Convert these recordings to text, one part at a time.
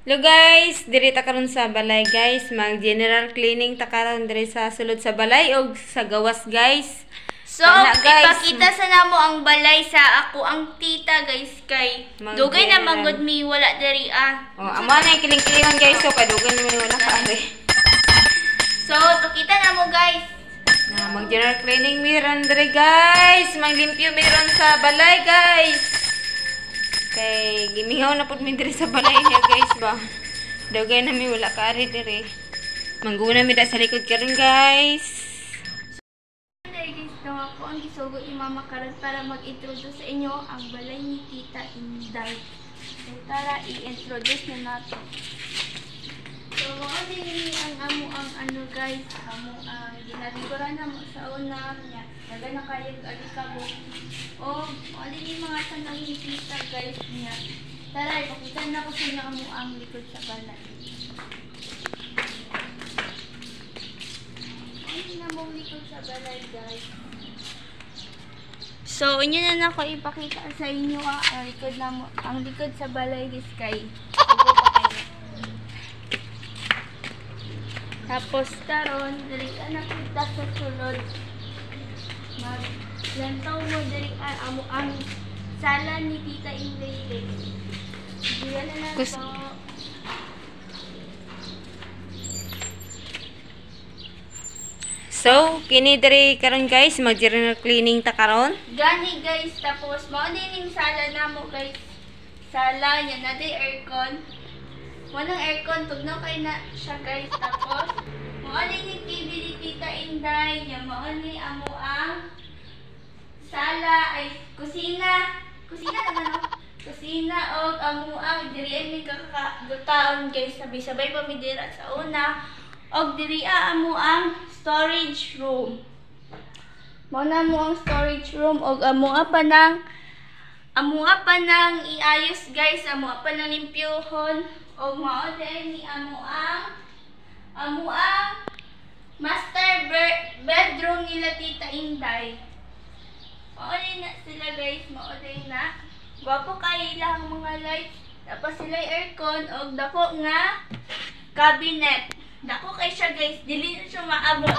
Hello guys, diri ta karon sa balay guys, mag general cleaning ta karon diri sa sulod sa balay og sa gawas guys. So, ipakita sa namo ang balay sa ako ang tita guys kay dugay na manggod mi wala diri Oh, amo na kiling-kilingon guys, so kadugay na mi wala ka ari. So, pakita namo guys. Na mag general cleaning mi ron diri guys, maglimpyo mi ron sa balay guys. Kay gimingaw na pud mi diri sa balay niya guys ba. Dugay na mi wala ka ari diri. Mangguna mi da sa likod karon guys. So, ako ang gisugo ni Mama karon para mag-introduce sa inyo ang balay ni Tita Inday. So, tara i-introduce na nato. So, mga din ang amo ang ano guys, amo ang ginaliguran na mo sa una niya. Naga na kayag alikabok. O, mga din mga tanong ni Tita guys niya. Tara, ipakita na ko sa inyo amo ang likod sa balay. Ano na mo likod sa balay guys? So, inyo na ako ipakita sa inyo ang likod sa balay guys kay. Tapos karon diri na kita sa sulod. Maglantaw mo diri amo ang sala ni Tita Inday guys. Diyan na to. So, kini diri karon guys, mag general cleaning ta karon. Gani guys, tapos mao din yung sala namo guys. Sala niya na di aircon. Walang aircon, tugnaw kay na siya guys. Tapos mao din yung TV ni Tita Inday, niya mao ni amo ang sala ay kusina. Kusina naman oh. Kusina og amo ang diri mi kakaon guys, sabay-sabay pa mi dira sa una. Og diri amo ang storage room. Muna mo ang storage room og amo pa nang iayos guys, amo pa nang limpyohon og mao din ni amo ang master bedroom nila Tita Inday. Mao din na sila guys, mao din na. Gwapo kay ilang mga lights, tapos sila aircon og dako nga cabinet. Dako kay siya guys, dili na siya maabot.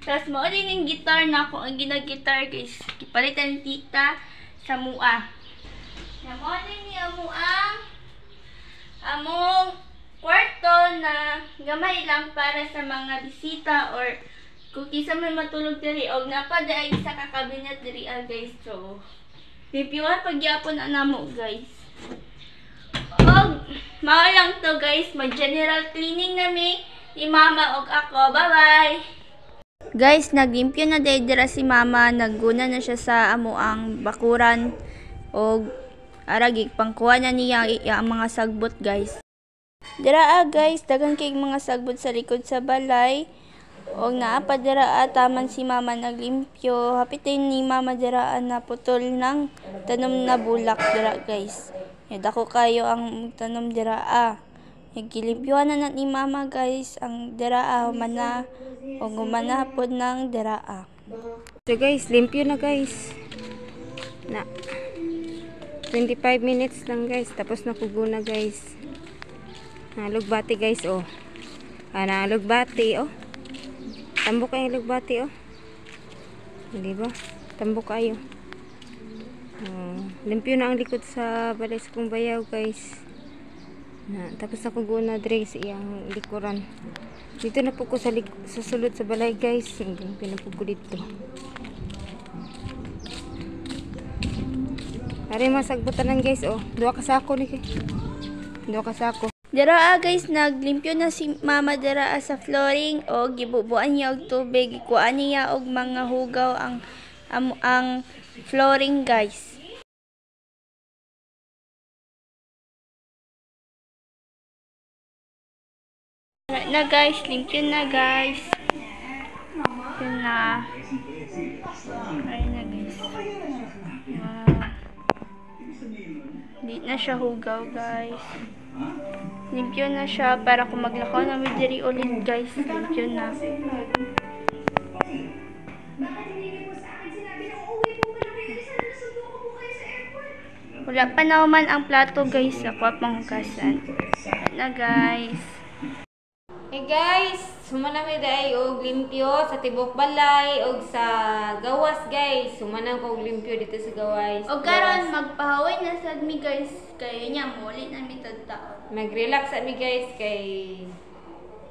Tapos mao din yung guitar na ako, ang ginagitar guys. Kipalitan ni Tita sa mua. Mao din ni among kwarto na gamay lang para sa mga bisita or kung kisa may matulog diri og napaday sa kakabinet diri guys. So, limpyuhan pagyapon na namo guys. Og mao lang to guys, mag-general cleaning nami ni Mama og ako. Bye-bye! Guys, naglimpyo na dira si Mama. Nagguna na siya sa amo ang bakuran. Og aragig, pangkuha na niya ang mga sagbot guys. Dira guys, dagang kay mga sagbot sa likod sa balay. Og naapa dira taman si Mama naglimpyo. Hapitin ni Mama dira na putol ng tanom na bulak dira guys. Dako kayo ang tanom dira Nagkilimpyuhan na ni Mama guys ang diraa humana o gumana po ng diraa. So guys, limpyo na guys. Na 25 minutes lang guys, tapos nakuguna guys. Nalugbati guys oh. Nalugbati oh. Tambok kayo lugbati oh. Di ba? Tambok kayo. Limpyo na ang likod sa balay sa kong bayaw guys. Tapos ako guna dre sa iyang likuran. Dito na po ko sa sulod sa balay guys. Pinapog ko dito. Ari masagbutan lang guys oh. Duha ka sako ni kay. Duha ka sako. Dira guys, naglimpyo na si Mama dira sa flooring o gibubuan niya og tubig. Ikuan niya og mga hugaw ang flooring guys. Na guys, limpyo na guys. Yun na. Ay na guys. Di na siya hugaw guys. Limpyo na siya para kung maglakaw na diri ulit guys. Limpyo na. Wala pa naman ang plato guys. Ako panghugasan. Na guys. Hey guys, sumanami day og limpyo sa tibok balay og sa gawas guys. Sumanang og limpyo dito sa gawas. O karon magpahaway na sad mi guys. Kayo niya muli na mi taon. Mag-relax mi guys kay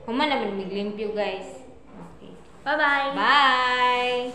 human naman miglimpyo guys. Okay. Bye-bye. Bye.